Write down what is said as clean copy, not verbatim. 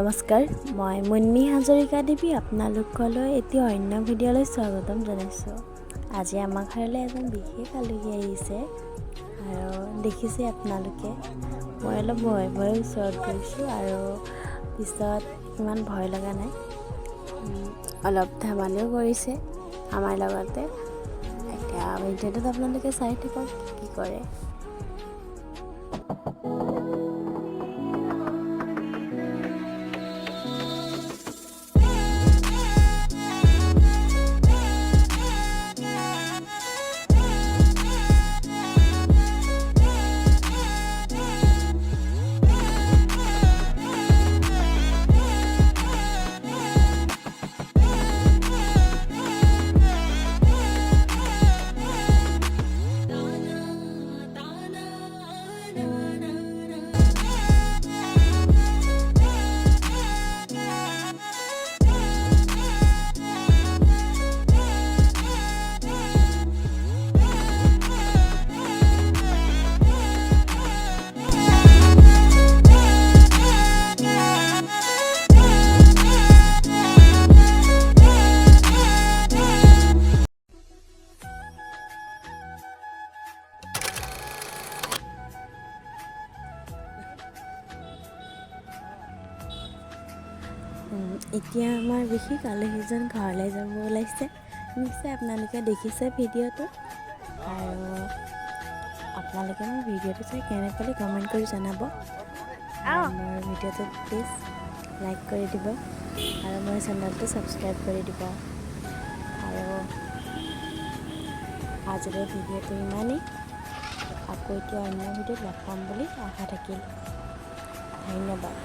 নমস্কাৰ, মই মুন্মি হাজৰিকা দেৱী আপোনালোকলৈ এটি অন্য ভিডিঅ'লৈ স্বাগতম জনাইছোঁ। আজি আমাৰ ঘৰলৈ এজন বিশেষ আলহী আহিছে আৰু দেখিছে আপোনালোকে মই অলপ ভয় ওচৰত গৈছোঁ আৰু পিছত ইমান ভয় লগা নাই, অলপ ধেমালিও কৰিছে আমাৰ লগতে। এতিয়া ভিডিঅ'টোত আপোনালোকে চাই থাকক কি কৰে। এতিয়া আমাৰ বিশেষ আলহীজন ঘৰলৈ যাব ওলাইছে। নিশ্চয় আপোনালোকে দেখিছে ভিডিঅ'টো, আৰু আপোনালোকে মোৰ ভিডিঅ'টো চাই কেনে পালে কমেণ্ট কৰি জনাব। মোৰ ভিডিঅ'টো প্লিজ লাইক কৰি দিব আৰু মোৰ চেনেলটো ছাবস্ক্ৰাইব কৰি দিব। আৰু আজিলৈ ভিডিঅ'টো ইমানেই। আকৌ এতিয়া অন্য ভিডিঅ'ত লগ পাম বুলি আশা থাকিল। ধন্যবাদ।